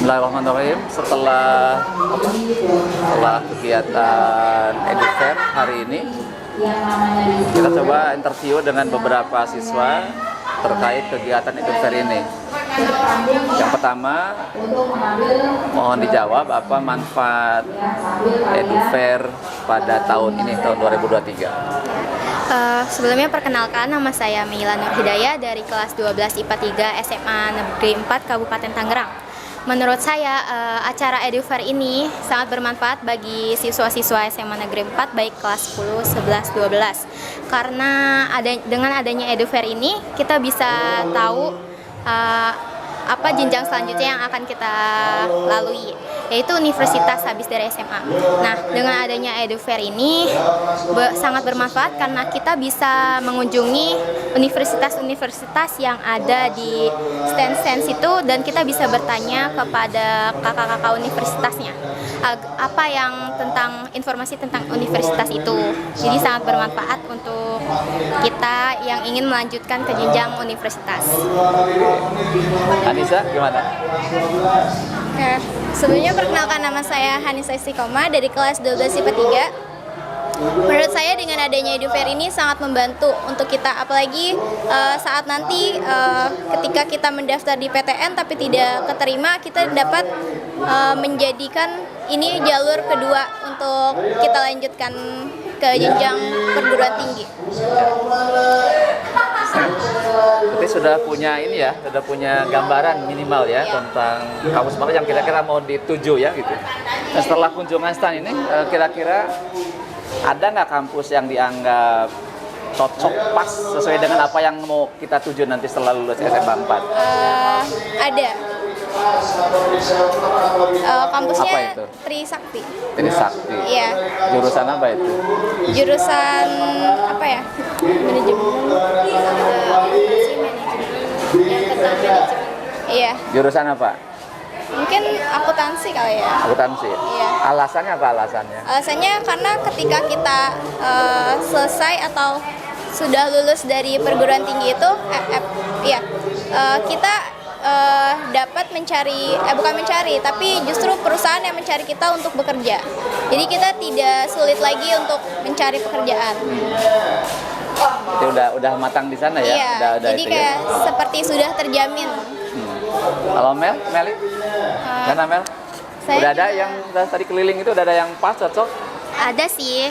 Bismillahirrahmanirrahim. Setelah kegiatan EduFair hari ini, kita coba interview dengan beberapa siswa terkait kegiatan EduFair ini. Yang pertama, mohon dijawab apa manfaat EduFair pada tahun ini, tahun 2023. Sebelumnya perkenalkan, nama saya Meila Nur Hidayah dari kelas 12 IPA 3 SMA Negeri 4 Kabupaten Tangerang. Menurut saya, acara EduFair ini sangat bermanfaat bagi siswa-siswa SMA Negeri 4 baik kelas 10, 11, 12. Karena dengan adanya EduFair ini kita bisa tahu apa jenjang selanjutnya yang akan kita lalui, yaitu universitas habis dari SMA. Nah, dengan adanya EduFair ini sangat bermanfaat karena kita bisa mengunjungi universitas-universitas yang ada di stand-stand situ dan kita bisa bertanya kepada kakak-kakak universitasnya apa yang tentang informasi tentang universitas itu. Jadi sangat bermanfaat untuk kita yang ingin melanjutkan ke jenjang universitas. Anissa, gimana? Sebelumnya perkenalkan, nama saya Hanisa Istiqomah dari kelas 12 IPA 3. Menurut saya dengan adanya EduFair ini sangat membantu untuk kita, apalagi saat nanti ketika kita mendaftar di PTN tapi tidak keterima, kita dapat menjadikan ini jalur kedua untuk kita lanjutkan ke jenjang perguruan tinggi. Berarti sudah punya ini ya, sudah punya gambaran minimal ya tentang kampus mana yang kira-kira mau dituju ya gitu. Nah, setelah kunjungan stand ini, kira-kira ada nggak kampus yang dianggap cocok pas sesuai dengan apa yang mau kita tuju nanti setelah lulus SMA 4? Ada. Kampusnya Apa itu? Trisakti. Trisakti. Iya. Jurusan apa itu? Jurusan apa ya? Manajemen. Iya. Jurusan apa? Mungkin akuntansi kali ya. Akuntansi. Iya. Alasannya apa alasannya? Alasannya karena ketika kita selesai atau sudah lulus dari perguruan tinggi itu, kita dapat mencari, bukan mencari, tapi justru perusahaan yang mencari kita untuk bekerja. Jadi kita tidak sulit lagi untuk mencari pekerjaan. Itu udah matang di sana ya? Iya. Udah Jadi itu kayak ya? seperti sudah terjamin. Kalau Meli? Karena Mel? Saya Udah ada juga- yang tadi keliling itu udah ada yang pas cocok? Ada sih,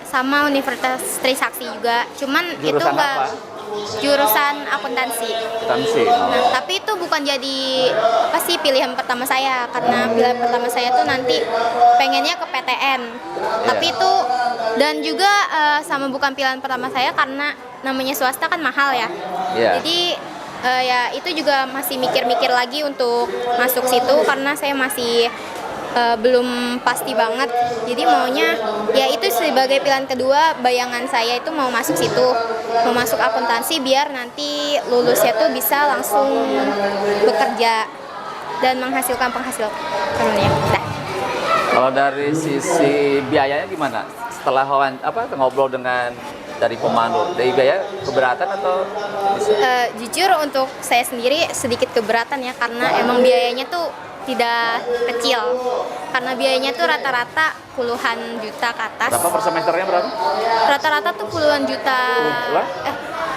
sama Universitas Trisakti juga. Cuman itu Jurusan enggak apa? jurusan akuntansi. Akuntansi. Nah, tapi itu bukan jadi pasti pilihan pertama saya, karena pilihan pertama saya tuh nanti pengennya ke PTN. Tapi itu dan juga sama bukan pilihan pertama saya karena namanya swasta kan mahal ya. Iya. Jadi ya itu juga masih mikir-mikir lagi untuk masuk situ karena saya masih belum pasti banget. Jadi maunya ya itu sebagai pilihan kedua, bayangan saya itu mau masuk situ, mau masuk akuntansi biar nanti lulusnya tuh bisa langsung bekerja dan menghasilkan penghasilan. Nah. Kalau dari sisi biayanya gimana? Setelah ngobrol dengan dari pemandu, dari biaya keberatan atau Jujur untuk saya sendiri sedikit keberatan ya, karena emang biayanya tuh tidak kecil, karena biayanya tuh rata-rata puluhan juta ke atas. berapa per semesternya berapa? Rata-rata tuh puluhan juta.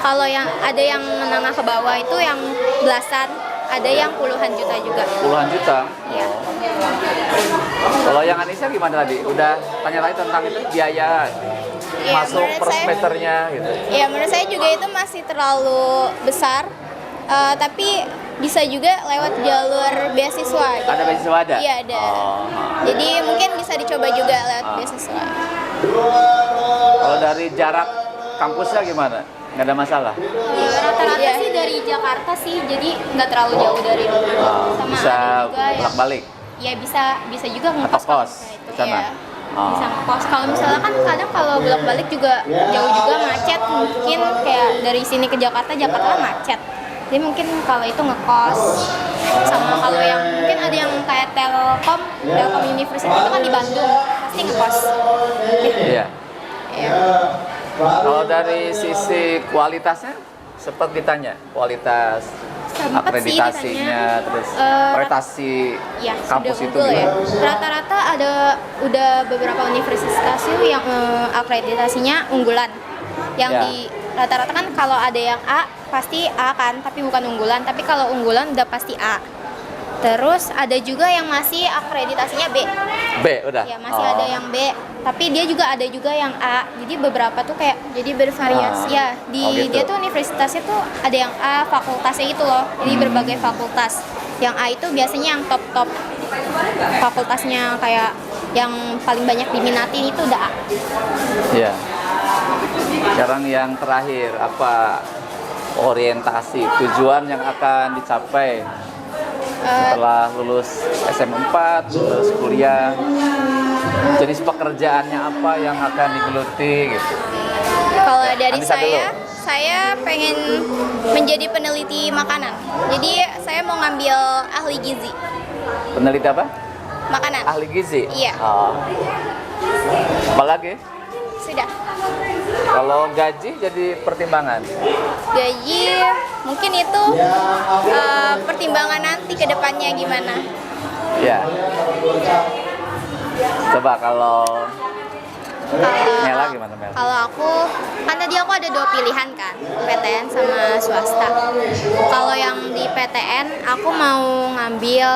Kalau yang ada yang menengah ke bawah itu yang belasan, ada yang puluhan juta juga. Puluhan juta. Iya. Kalau yang Anissa gimana tadi? Udah tanya lagi tentang itu biaya Iya, masuk menurut per saya- semesternya gitu. Ya menurut saya juga itu masih terlalu besar, tapi bisa juga lewat jalur beasiswa. Gitu. Ada beasiswa ada? Iya ada. Oh. Jadi mungkin bisa dicoba juga lewat beasiswa. Kalau dari jarak kampusnya gimana? Nggak ada masalah? Ya, rata-rata sih dari Jakarta sih, jadi nggak terlalu jauh dari rumah. Sama Bisa ada juga yang bolak-balik? ya bisa juga Atau ngekos kos itu. di sana? Ya. Bisa ngekos. Kalau misalnya kan kadang kalau bolak-balik juga jauh juga macet, mungkin kayak dari sini ke Jakarta macet. Jadi mungkin kalau itu ngekos. Sama kalau yang mungkin ada yang kayak Telkom University itu kan di Bandung, pasti ngekos. Iya. Ya. Kalau dari sisi kualitasnya, sempat ditanya kualitas Sempet sih akreditasinya, ditanya. terus Eh, prestasi Ya, kampus sudah itu Google ya. gimana? Rata-rata udah beberapa universitas itu yang akreditasinya unggulan. Yang Ya. di rata-rata kan kalau ada yang A pasti A kan, tapi bukan unggulan. Tapi kalau unggulan udah pasti A. Terus ada juga yang masih akreditasinya B. B udah. Ya, masih ada yang B, tapi dia juga ada juga yang A. Jadi beberapa tuh kayak jadi bervariasi ya. Di Oh, gitu. dia tuh universitasnya tuh ada yang A, fakultasnya itu loh. Jadi berbagai fakultas. Yang A itu biasanya yang top-top fakultasnya, kayak yang paling banyak diminati itu udah A. Iya. Sekarang yang terakhir, apa orientasi tujuan yang akan dicapai setelah lulus SM4, lulus kuliah, jenis pekerjaannya apa yang akan digeluti gitu. Kalau dari Anissa saya pengen menjadi peneliti makanan. Jadi saya mau ngambil ahli gizi Peneliti apa? makanan. Ahli gizi? Iya. Oh. Apalagi? Sudah. Kalau gaji jadi pertimbangan? Gaji mungkin itu pertimbangan nanti ke depannya gimana. Ya. Coba kalau Mela gimana, Mel? Kalau aku kan tadi aku ada 2 pilihan kan, PTN sama swasta. Kalau yang di PTN aku mau ngambil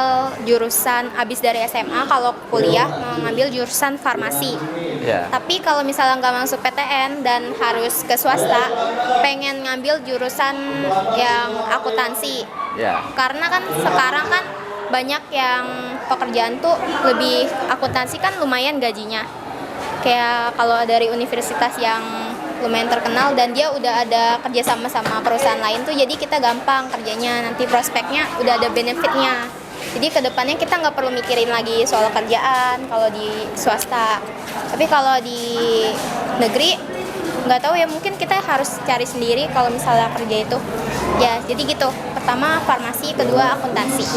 jurusan abis dari SMA, kalau kuliah mau ngambil jurusan farmasi. Ya. Tapi kalau misalnya nggak masuk PTN dan harus ke swasta, pengen ngambil jurusan yang akuntansi. Ya. Karena kan sekarang kan banyak yang pekerjaan tuh lebih akuntansi kan lumayan gajinya. Kayak kalau dari universitas yang lumayan terkenal dan dia udah ada kerjasama sama perusahaan lain tuh, jadi kita gampang kerjanya, nanti prospeknya udah ada benefitnya. Jadi kedepannya kita nggak perlu mikirin lagi soal kerjaan kalau di swasta. Tapi kalau di negeri nggak tahu ya, mungkin kita harus cari sendiri kalau misalnya kerja itu. Ya jadi gitu. Pertama farmasi, kedua akuntansi.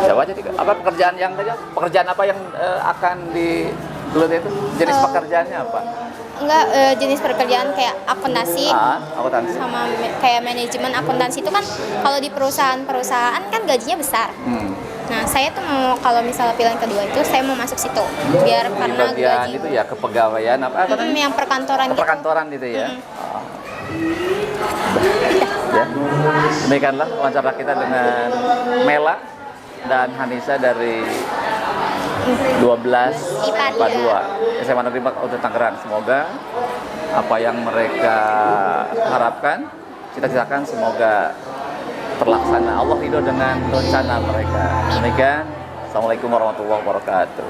Coba jadi apa pekerjaan apa yang akan digeluti itu? Jenis pekerjaannya apa? Enggak, jenis pekerjaan kayak akuntansi. Akuntansi. Sama kayak manajemen akuntansi itu kan kalau di perusahaan kan gajinya besar. Nah, saya tuh mau kalau misalnya pilihan kedua itu saya mau masuk situ biar Di karena bagian gaji itu ya kepegawaian apa namanya? yang perkantoran gitu. Perkantoran gitu ya. Oh. Ya. Demikianlah wawancara kita dengan Mela dan Hanisa dari 12 IPA 2 SMA Negeri 4 Kabupaten Tangerang. Semoga apa yang mereka harapkan, cita-citakan semoga terlaksana. Allah ridho dengan rencana mereka. Demikian. Assalamualaikum warahmatullahi wabarakatuh.